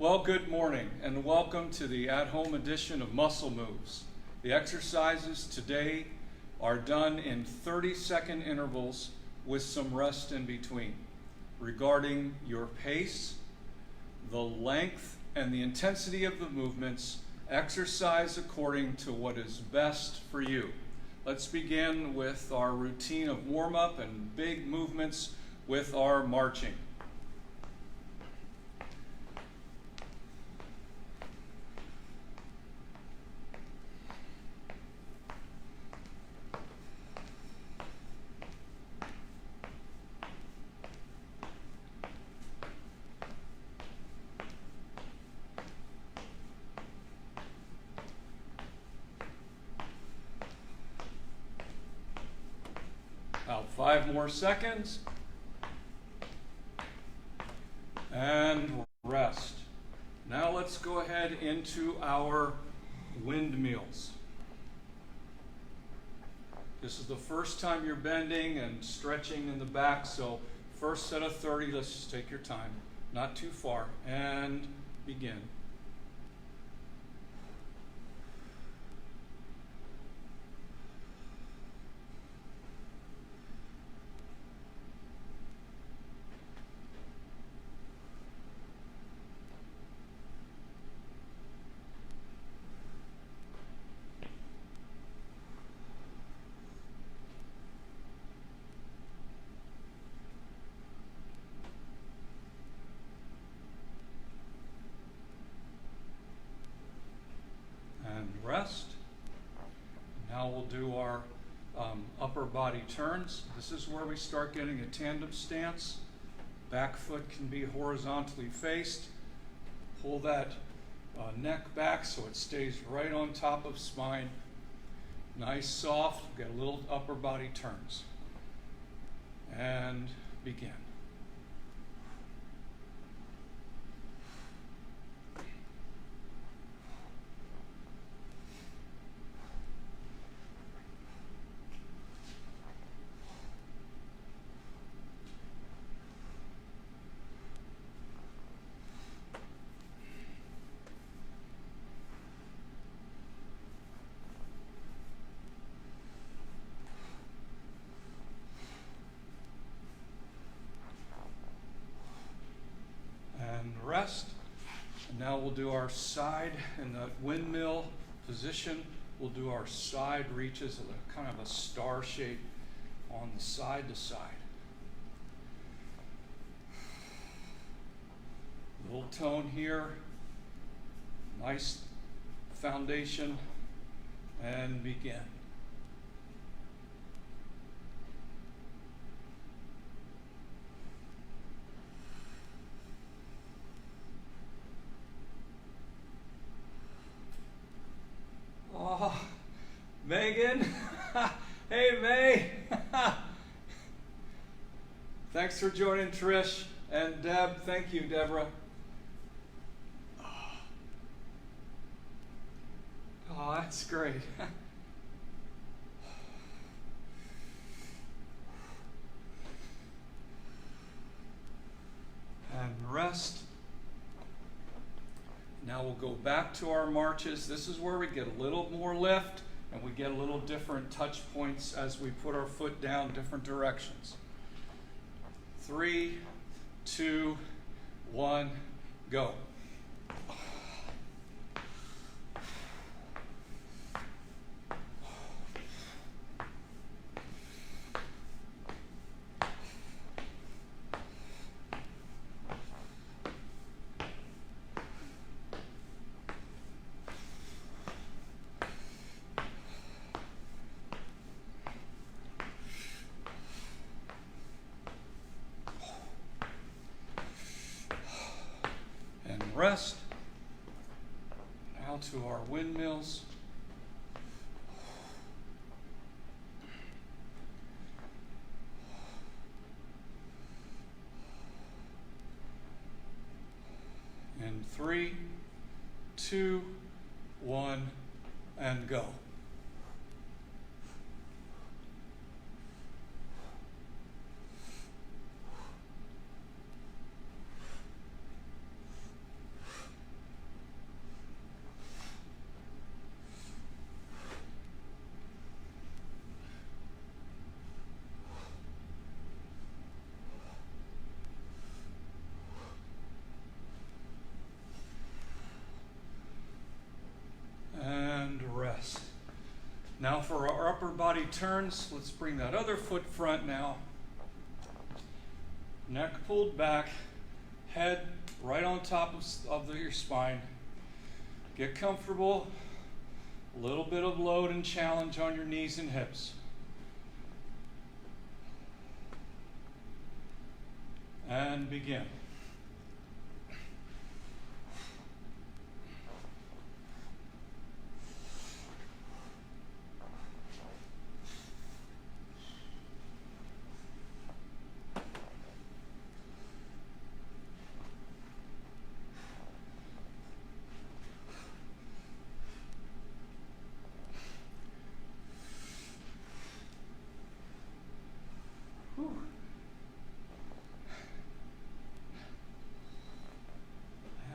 Well, good morning and welcome to the at-home edition of Muscle Moves. The exercises today are done in 30-second intervals with some rest in between. Regarding your pace, the length, and the intensity of the movements, exercise according to what is best for you. Let's begin with our routine of warm-up and big movements with our marching. About 5 more seconds. And rest. Now let's go ahead into our windmills. This is the first time you're bending and stretching in the back, so first set of 30, let's just take your time, not too far, and begin. Rest. Now we'll do our upper body turns. This is where we start getting a tandem stance. Back foot can be horizontally faced. Pull that neck back so it stays right on top of spine. Nice, soft. Get a little upper body turns. And begin. Rest. And now we'll do our side in the windmill position. We'll do our side reaches, kind of a star shape on the side to side. Little tone here, nice foundation, and begin. Megan, hey May, thanks for joining Trish, and Deb, thank you Deborah. Oh, that's great. And rest. Now we'll go back to our marches. This is where we get a little more lift and we get a little different touch points as we put our foot down different directions. 3, 2, 1, go. Rest. Now to our windmills. In 3, 2, 1, and go. for our upper body turns, let's bring that other foot front now. Neck pulled back, head right on top of your spine. Get comfortable. A little bit of load and challenge on your knees and hips. And begin.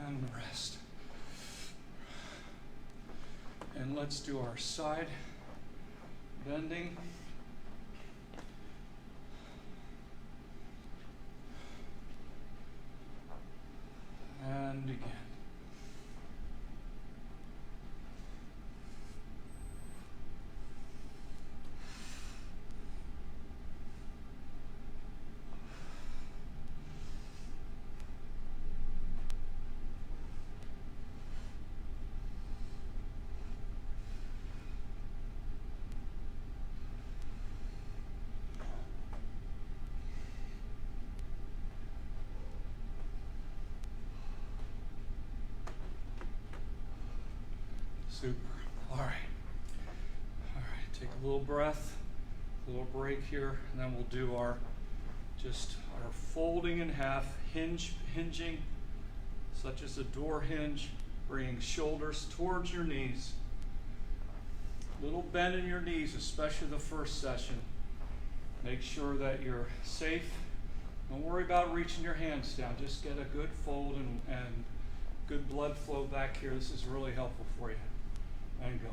And rest. And let's do our side bending. And begin. Super. All right. Take a little breath, a little break here, and then we'll do our folding in half, hinging, such as a door hinge, bringing shoulders towards your knees. Little bend in your knees, especially the first session. Make sure that you're safe. Don't worry about reaching your hands down. Just get a good fold and good blood flow back here. This is really helpful for you. And go.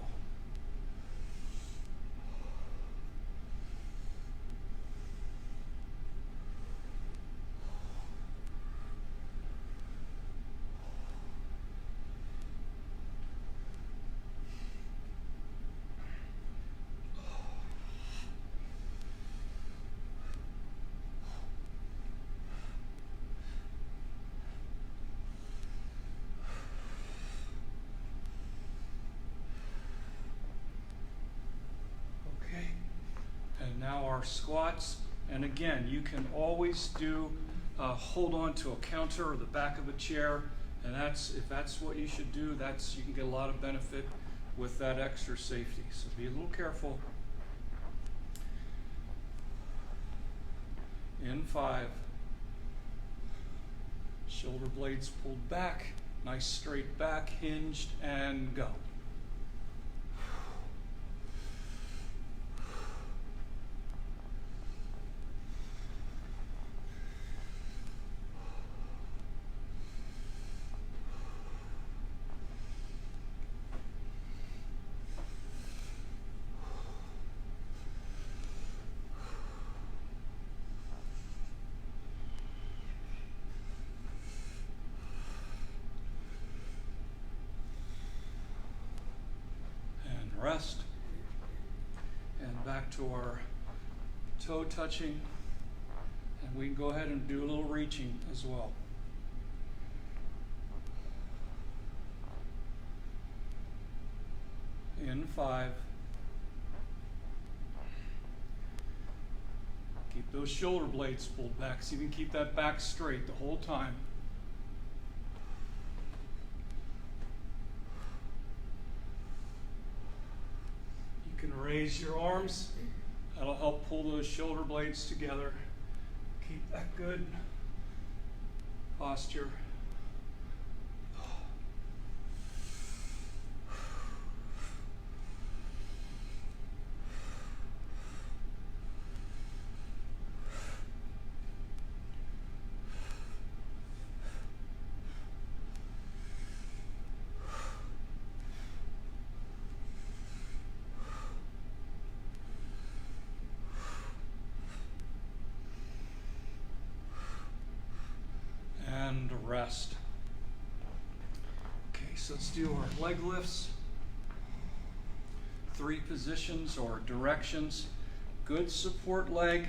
Now our squats, and again, you can always do hold on to a counter or the back of a chair, and if that's what you should do, you can get a lot of benefit with that extra safety. So be a little careful. In 5, shoulder blades pulled back, nice straight back, hinged, and go. Rest, and back to our toe touching, and we can go ahead and do a little reaching as well. In 5, keep those shoulder blades pulled back so you can keep that back straight the whole time. Raise your arms. That'll help pull those shoulder blades together. Keep that good posture. Rest. Okay, so let's do our leg lifts. 3 positions or directions. Good support leg.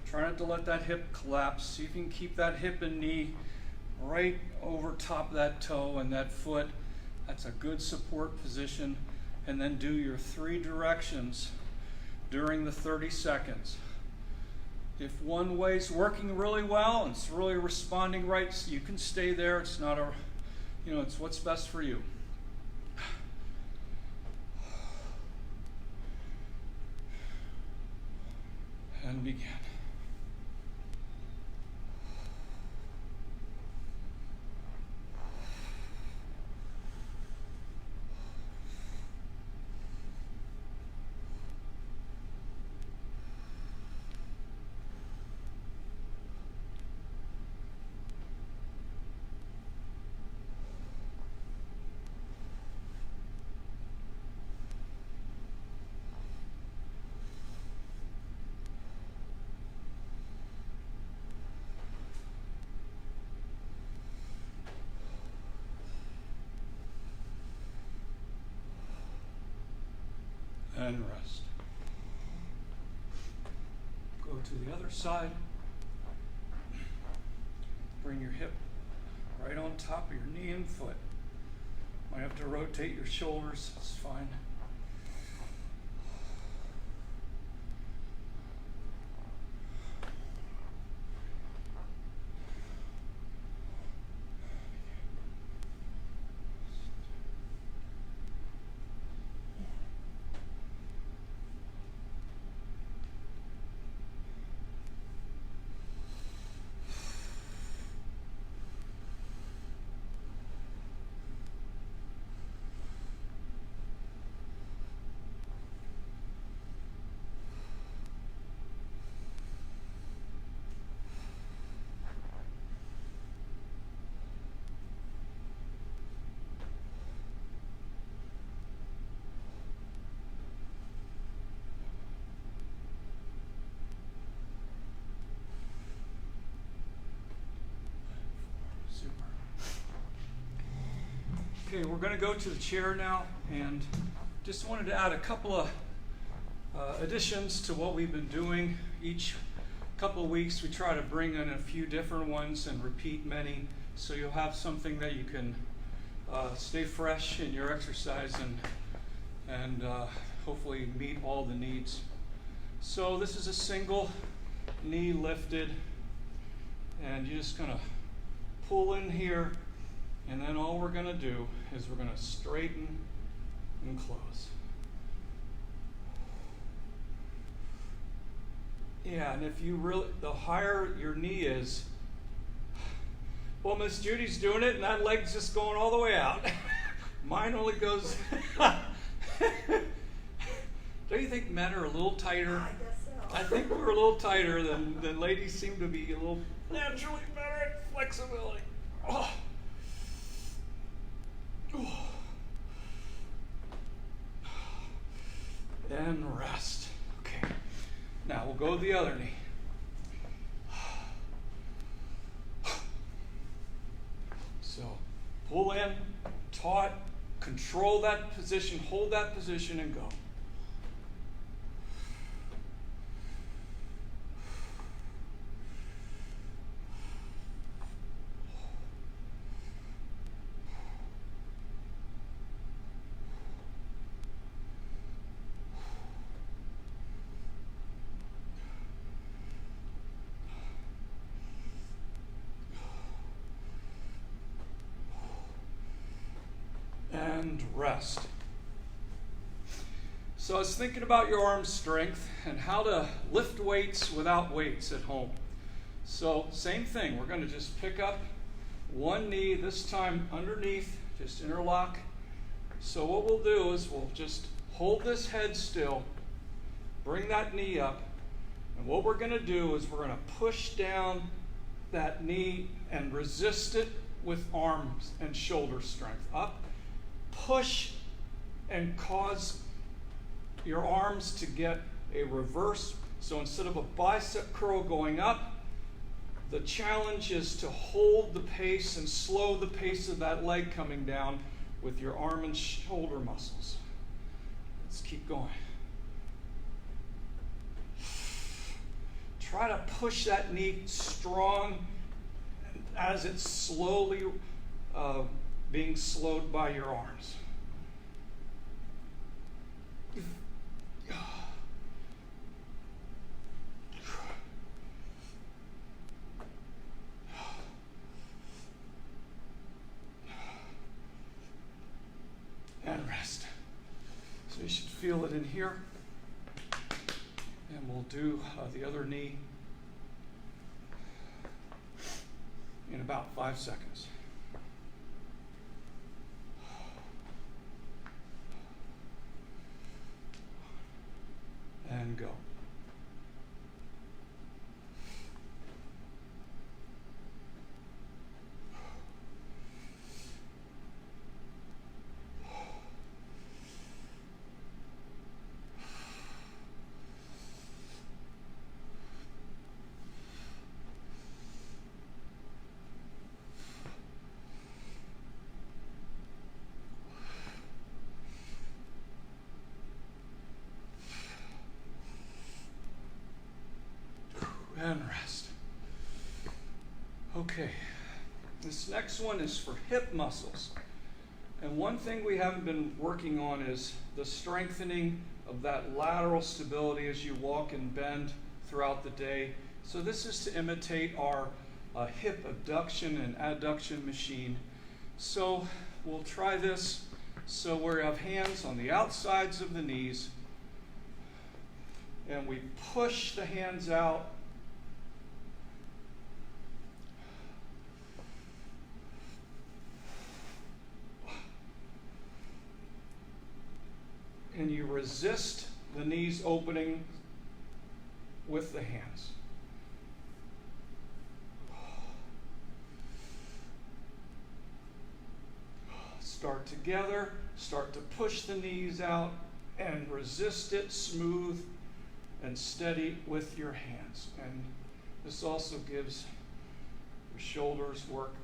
Try not to let that hip collapse. See if you can keep that hip and knee right over top of that toe and that foot. That's a good support position. And then do your 3 directions during the 30 seconds. If one way's working really well and it's really responding right, you can stay there. It's not a, it's what's best for you. And begin. And rest. Go to the other side. Bring your hip right on top of your knee and foot. Might have to rotate your shoulders, it's fine. Okay, we're going to go to the chair now, and just wanted to add a couple of additions to what we've been doing. Each couple of weeks we try to bring in a few different ones and repeat many, so you'll have something that you can stay fresh in your exercise and hopefully meet all the needs. So this is a single knee lifted, and you're just going to pull in here. And then all we're going to do is we're going to straighten and close. Yeah, and if you really, the higher your knee is, well, Miss Judy's doing it, and that leg's just going all the way out. Mine only goes. Don't you think men are a little tighter? I guess so. I think we're a little tighter than ladies seem to be a little naturally better at flexibility. Oh. And rest. Okay. Now we'll go to the other knee. So pull in, taut, control that position, hold that position, and go. And rest. So I was thinking about your arm strength and how to lift weights without weights at home. So same thing, we're going to just pick up one knee, this time underneath, just interlock. So what we'll do is we'll just hold this head still, bring that knee up, and what we're going to do is we're going to push down that knee and resist it with arms and shoulder strength. Up, push, and cause your arms to get a reverse. So instead of a bicep curl going up, the challenge is to hold the pace and slow the pace of that leg coming down with your arm and shoulder muscles. Let's keep going. Try to push that knee strong as it's slowly being slowed by your arms. And rest. So you should feel it in here. And we'll do the other knee in about 5 seconds. And go. And rest. Okay, this next one is for hip muscles. And one thing we haven't been working on is the strengthening of that lateral stability as you walk and bend throughout the day. So this is to imitate our hip abduction and adduction machine. So we'll try this. So we have hands on the outsides of the knees, and we push the hands out. And you resist the knees opening with the hands. Start together, start to push the knees out and resist it smooth and steady with your hands. And this also gives your shoulders work.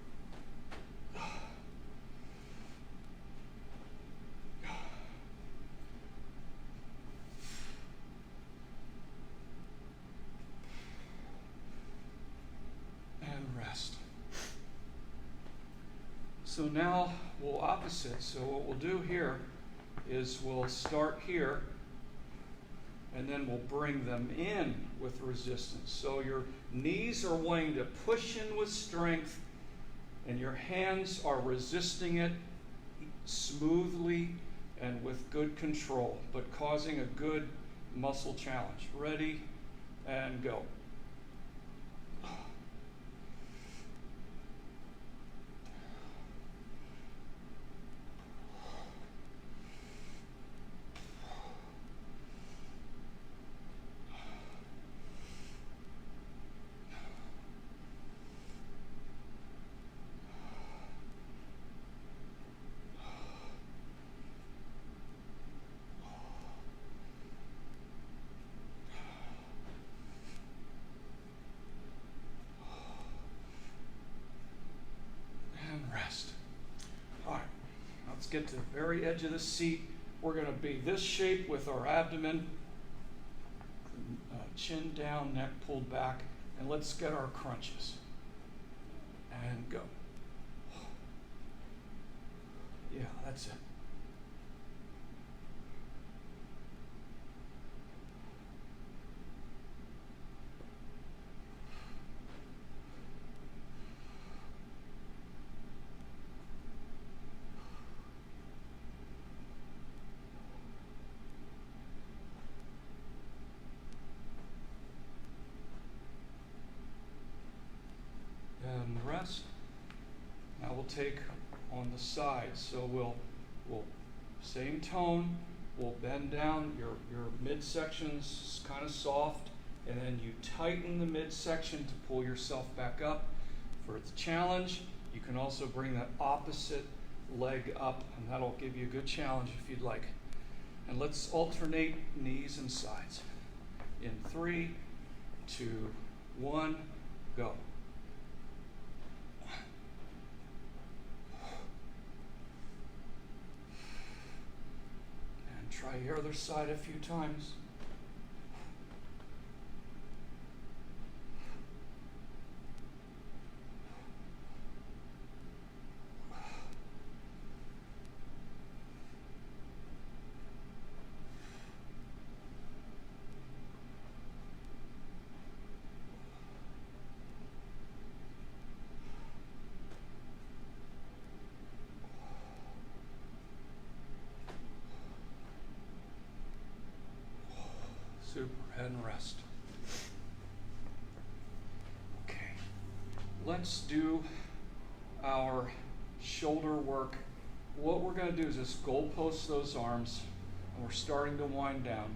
Rest. So now we'll opposite. So what we'll do here is we'll start here, and then we'll bring them in with resistance. So your knees are wanting to push in with strength, and your hands are resisting it smoothly and with good control, but causing a good muscle challenge. Ready, and go. Rest. All right, let's get to the very edge of the seat. We're going to be this shape with our abdomen, chin down, neck pulled back, and let's get our crunches. And go. Yeah, that's it. And rest. Now we'll take on the sides. So we'll same tone. We'll bend down. Your midsection's kind of soft, and then you tighten the midsection to pull yourself back up. For the challenge, you can also bring that opposite leg up, and that'll give you a good challenge if you'd like. And let's alternate knees and sides. In 3, 2, 1, go. Try Try your other side a few times. Super. Head and rest. Okay. Let's do our shoulder work. What we're going to do is just goalpost those arms, and we're starting to wind down.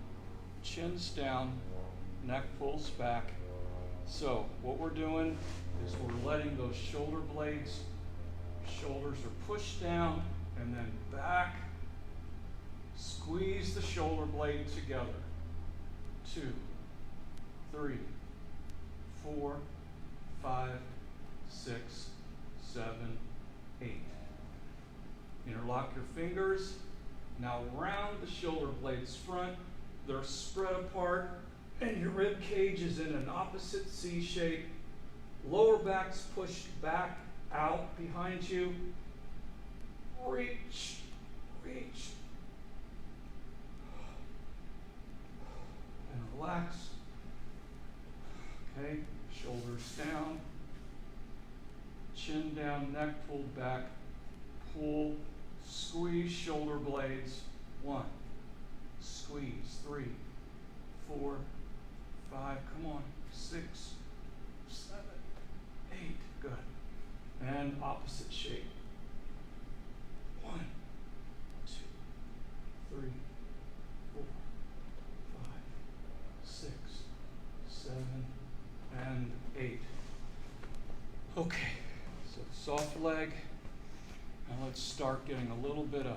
Chin's down, neck pulls back. So what we're doing is we're letting those shoulder blades, shoulders are pushed down, and then back. Squeeze the shoulder blade together. 2, 3, 4, 5, 6, 7, 8. Interlock your fingers. Now round the shoulder blades front. They're spread apart, and your rib cage is in an opposite C shape. Lower back's pushed back out behind you. Reach, reach. And relax. Okay, shoulders down, chin down, neck pulled back, pull, squeeze shoulder blades. 1, squeeze. 3, 4, 5, come on, 6, 7, 8, good. And opposite shape. 1, 2, 3, 4, 5, 6, 7, and 8. Okay, so soft leg. Now let's start getting a little bit of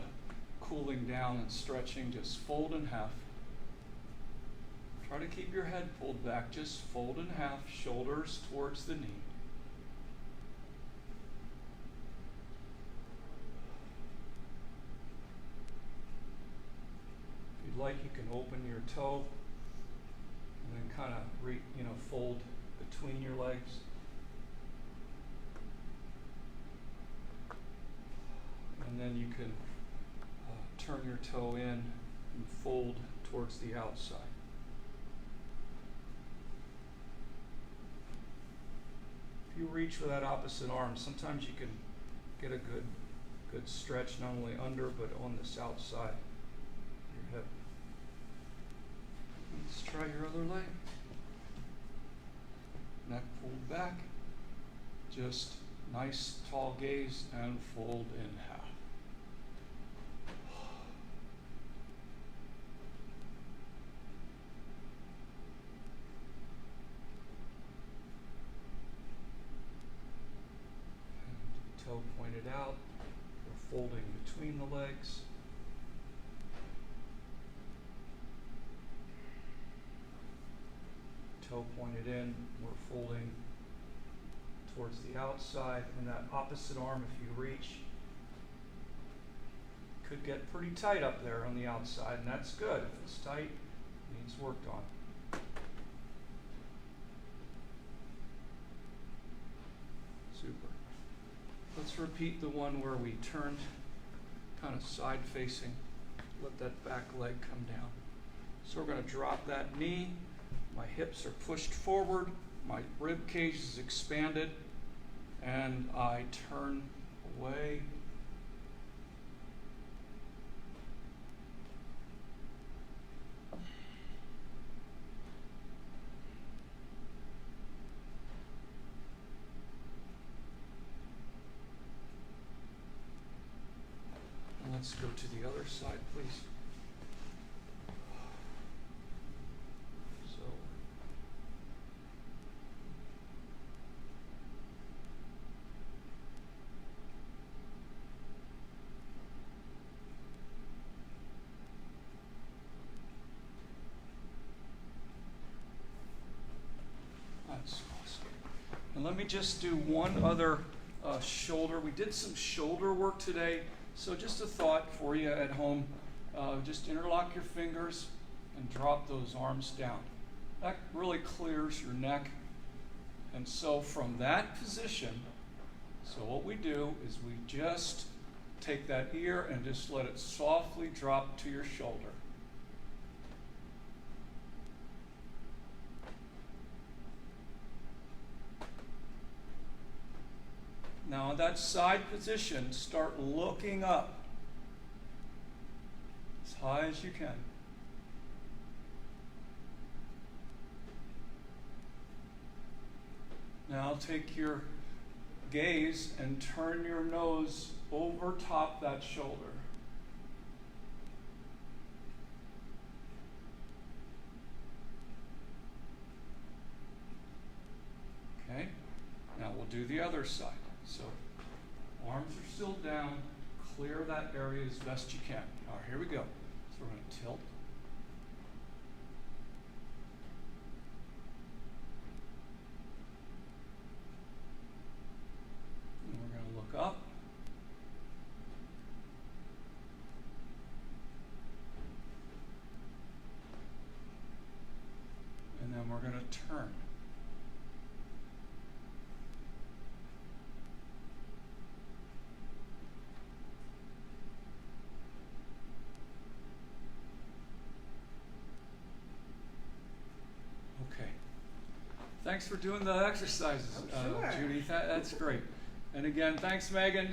cooling down and stretching. Just fold in half. Try to keep your head pulled back. Just fold in half, shoulders towards the knee. If you'd like, you can open your toe and then kind of fold between your legs. And then you can turn your toe in and fold towards the outside. If you reach with that opposite arm, sometimes you can get a good stretch not only under but on this outside of your hip. Let's try your other leg. Neck pulled back. Just nice tall gaze and fold in half. And toe pointed out. We're folding between the legs. Toe pointed in, we're folding towards the outside, and that opposite arm, if you reach, could get pretty tight up there on the outside, and that's good. If it's tight, it needs worked on. Super. Let's repeat the one where we turned kind of side facing. Let that back leg come down. So we're going to drop that knee. My hips are pushed forward, my rib cage is expanded, and I turn away. And let's go to the other side, please. And let me just do one other shoulder. We did some shoulder work today, so just a thought for you at home. just interlock your fingers and drop those arms down. That really clears your neck. And so from that position, so what we do is we just take that ear and just let it softly drop to your shoulder. Now in that side position, start looking up as high as you can. Now take your gaze and turn your nose over top that shoulder. Okay, now we'll do the other side. So arms are still down, clear that area as best you can. All right, here we go. So we're going to tilt. And we're going to look up. And then we're going to turn. Okay. Thanks for doing the exercises, Sure. Judy. That's great. And again, thanks, Megan,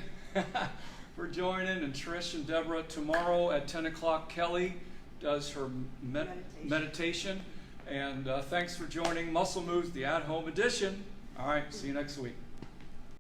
for joining, and Trish and Deborah. Tomorrow at 10 o'clock, Kelly does her meditation. And thanks for joining Muscle Moves, the at-home edition. All right, see you next week.